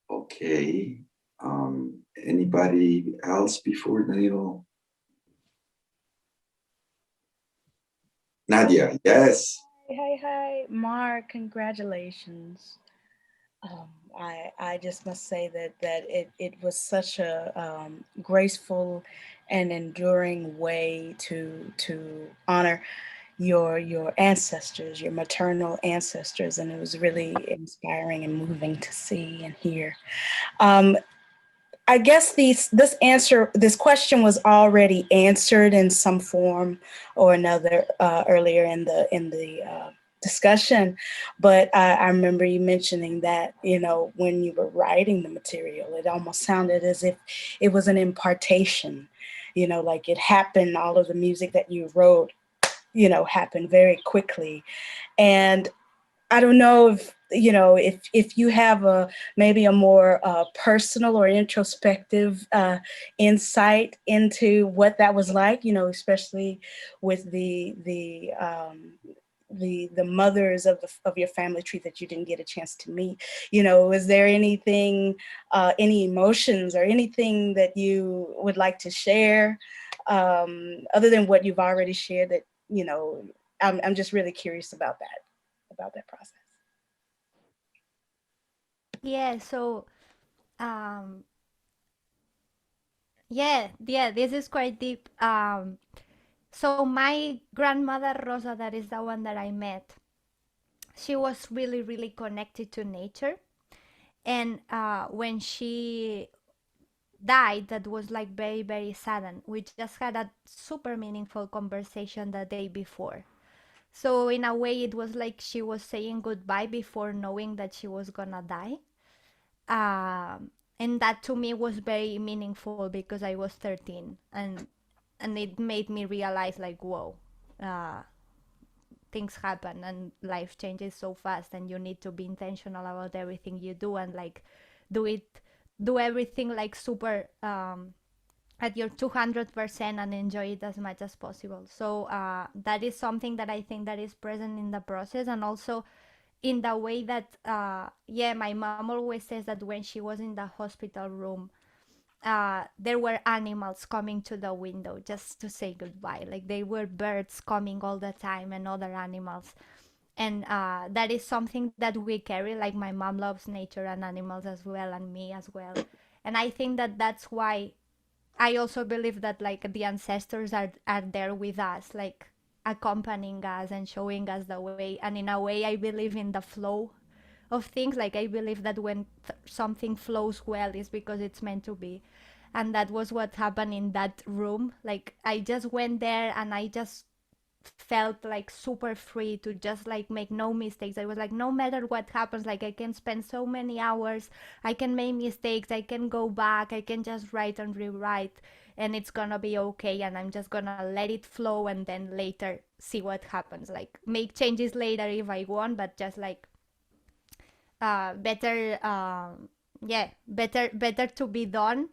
Okay. Anybody else before Danilo? Nadia, yes. Hi, Mark, congratulations. I just must say that it was such a graceful and enduring way to honor your ancestors, your maternal ancestors, and it was really inspiring and moving to see and hear. I guess this question was already answered in some form or another earlier in the discussion, but I remember you mentioning that, when you were writing the material, it almost sounded as if it was an impartation, like it happened. All of the music that you wrote, happened very quickly, and I don't know if you have maybe a more personal or introspective insight into what that was like, especially with the mothers of your family tree that you didn't get a chance to meet. Is there anything, any emotions or anything that you would like to share, other than what you've already shared? That I'm just really curious about that process. Yeah, so this is quite deep. So my grandmother Rosa, that is the one that I met, she was really, really connected to nature. And when she died, that was like very, very sudden. We just had a super meaningful conversation the day before. So in a way, it was like she was saying goodbye before knowing that she was gonna die. And that to me was very meaningful because I was 13, and it made me realize, like, whoa, things happen and life changes so fast, and you need to be intentional about everything you do, and like do everything like super at your 200% and enjoy it as much as possible. So that is something that I think that is present in the process, and also in the way that my mom always says that when she was in the hospital room, there were animals coming to the window just to say goodbye. Like, there were birds coming all the time and other animals. And that is something that we carry. Like, my mom loves nature and animals as well, and me as well. And I think that that's why I also believe that, like, the ancestors are there with us, like accompanying us and showing us the way. And in a way, I believe in the flow of things. Like, I believe that when something flows well, is because it's meant to be. And that was what happened in that room. Like, I just went there and I just felt like super free to just like make no mistakes. I was like, no matter what happens, like, I can spend so many hours, I can make mistakes, I can go back, I can just write and rewrite, and it's gonna be okay, and I'm just gonna let it flow, and then later see what happens. Like, make changes later if I want, but just like better to be done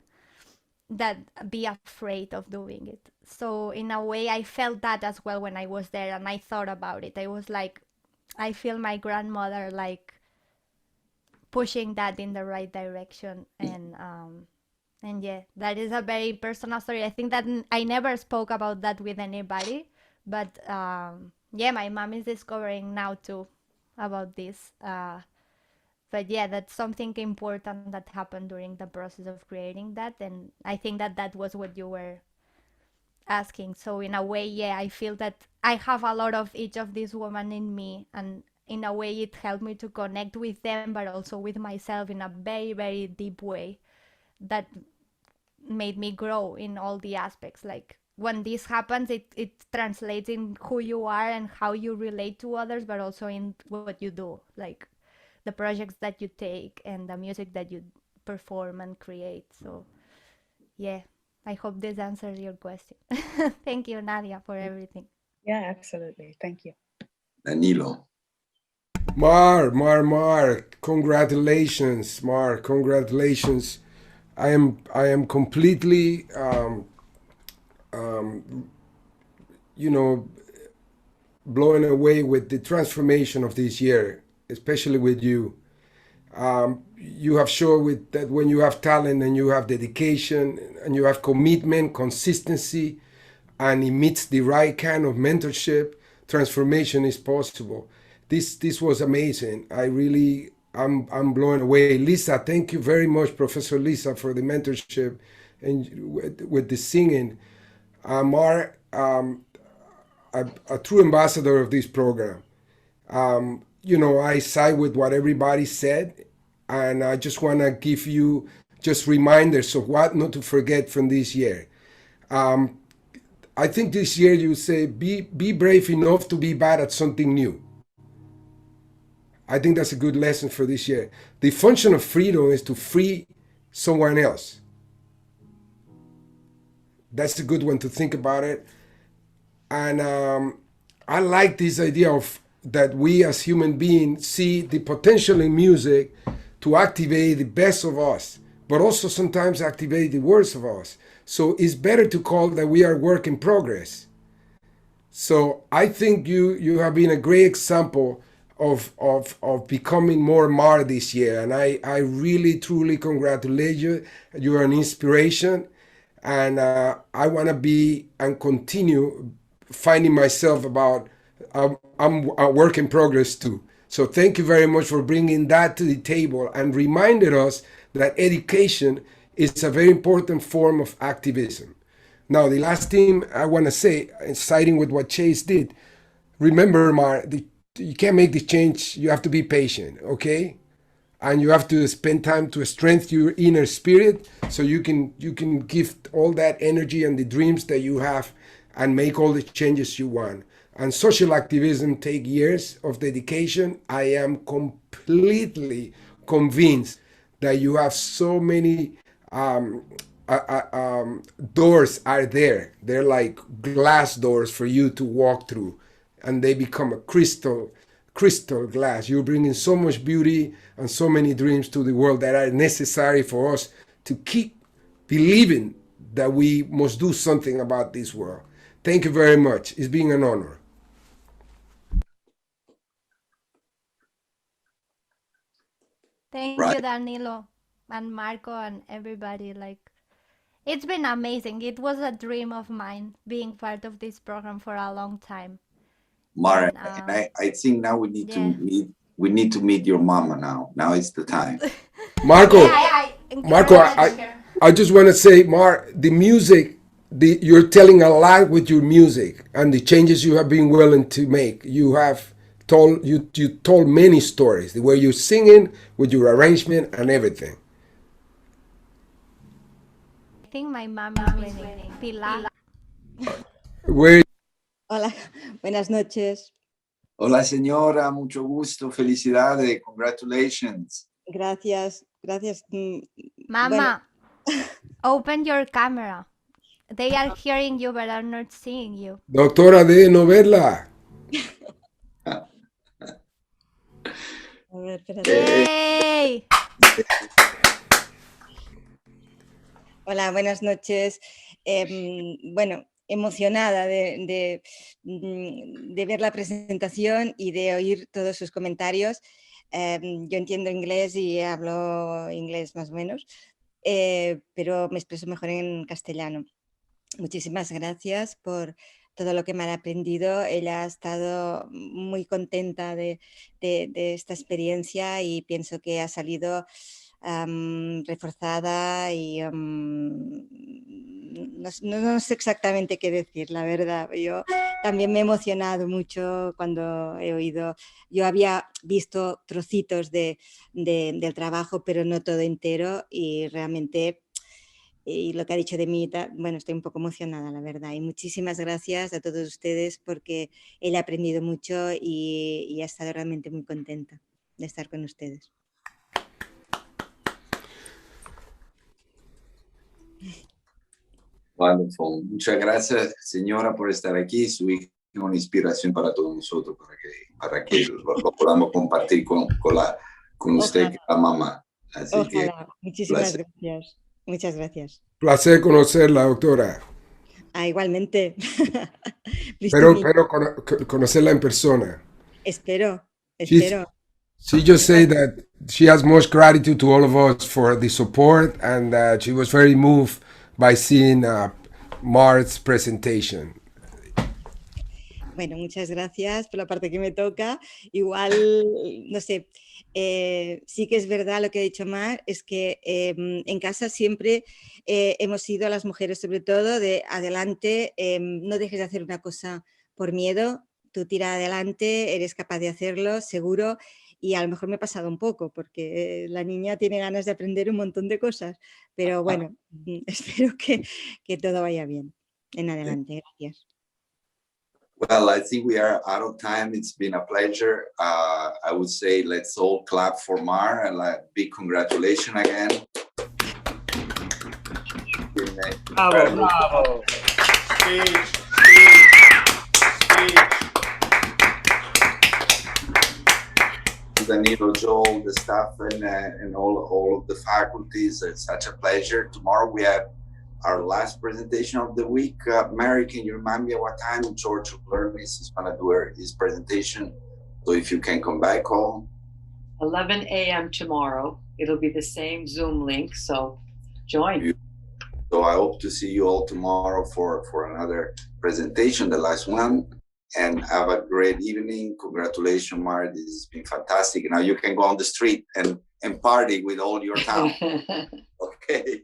than be afraid of doing it. So in a way, I felt that as well when I was there, and I thought about it. I was like, I feel my grandmother like pushing that in the right direction. And yeah, that is a very personal story. I think that I never spoke about that with anybody, but my mom is discovering now too about this. But yeah, that's something important that happened during the process of creating that, and I think that that was what you were asking. So in a way, I feel that I have a lot of each of these women in me, and in a way it helped me to connect with them, but also with myself in a very, very deep way that made me grow in all the aspects. Like, when this happens, it translates in who you are and how you relate to others, but also in what you do. Like, the projects that you take and the music that you perform and create. So yeah, I hope this answers your question. Thank you, Nadia, for everything. Yeah, absolutely. Thank you. Danilo. Mar, congratulations, Mar, congratulations. I am completely, you know, blown away with the transformation of this year, especially with you. You have shown with that when you have talent and you have dedication and you have commitment, consistency, and it meets the right kind of mentorship, transformation is possible. This was amazing. I'm blown away. Lisa, thank you very much, Professor Lisa, for the mentorship and with the singing. Mar, a true ambassador of this program. You know, I side with what everybody said, and I just want to give you just reminders of what not to forget from this year. I think this year you say, be brave enough to be bad at something new. I think that's a good lesson for this year. The function of freedom is to free someone else. That's a good one to think about it. And I like this idea of that we as human beings see the potential in music to activate the best of us, but also sometimes activate the worst of us. So it's better to call that we are work in progress. So I think you have been a great example of becoming more Mar this year. And I really, truly congratulate you. You are an inspiration. And I want to be and continue finding myself about, I'm a work in progress too. So thank you very much for bringing that to the table and reminded us that education is a very important form of activism. Now, the last thing I want to say, siding with what Chase did, remember, Mar, you can't make the change. You have to be patient, okay? And you have to spend time to strengthen your inner spirit so you can give all that energy and the dreams that you have and make all the changes you want. And social activism take years of dedication. I am completely convinced that you have so many doors are there. They're like glass doors for you to walk through, and they become a crystal glass. You're bringing so much beauty and so many dreams to the world that are necessary for us to keep believing that we must do something about this world. Thank you very much. It's been an honor. Thank you, Danilo and Marco and everybody. Like, it's been amazing. It was a dream of mine being part of this program for a long time. Mara, and I think now we need to meet your mama now. Now is the time. Marco, I just want to say, Mar, the music, you're telling a lot with your music and the changes you have been willing to make. You have told many stories, the way you're singing, with your arrangement and everything. I think my mom is winning. Pilar. Hola, buenas noches. Hola, señora, mucho gusto, felicidades, congratulations. Gracias. Mama, open your camera. They are hearing you, but are not seeing you. Doctora de novela. A ver, espérate. ¡Yay! Hola, buenas noches. Bueno, emocionada de ver la presentación y de oír todos sus comentarios. Yo entiendo inglés y hablo inglés más o menos, pero me expreso mejor en castellano. Muchísimas gracias por todo lo que me han aprendido. Ella ha estado muy contenta de esta experiencia y pienso que ha salido reforzada y no sé exactamente qué decir, la verdad. Yo también me he emocionado mucho cuando he oído. Yo había visto trocitos del trabajo, pero no todo entero, y realmente y lo que ha dicho de mí, bueno, estoy un poco emocionada, la verdad. Y muchísimas gracias a todos ustedes porque he aprendido mucho y he estado realmente muy contenta. de estar con ustedes. Wonderful. Muchas gracias, señora, por estar aquí. Su hija es una inspiración para todos nosotros, para que lo podamos compartir con usted, que es la mamá. Así Ojalá. que, Muchísimas placer. gracias. Muchas gracias. Placer conocerla, doctora. Igualmente. Pero conocerla en persona. Espero. She just said that she has much gratitude to all of us for the support, and that she was very moved by seeing Mart's presentation. Bueno, muchas gracias por la parte que me toca. Igual, no sé, sí que es verdad lo que ha dicho Mar, es que en casa siempre hemos sido, las mujeres sobre todo, de adelante, no dejes de hacer una cosa por miedo, tú tira adelante, eres capaz de hacerlo, seguro. Y a lo mejor me he pasado un poco, porque la niña tiene ganas de aprender un montón de cosas, pero bueno, espero que todo vaya bien en adelante. Gracias. Well, I think we are out of time. It's been a pleasure. I would say let's all clap for Mar and big congratulations again. Bravo. Speech. Danilo, Joel, the staff, and all of the faculties. It's such a pleasure. Tomorrow we have our last presentation of the week. Mary, can you remind me at what time George Lernis is going to do his presentation? So if you can come back home. 11 a.m. tomorrow. It'll be the same Zoom link, so join. So I hope to see you all tomorrow for another presentation, the last one. And have a great evening. Congratulations, Mari. This has been fantastic. Now you can go on the street and party with all your town. Okay.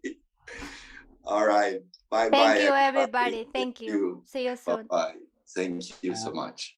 All right. Bye-bye. Thank you, everybody. Thank you. See you soon. Bye-bye. Thank you so much.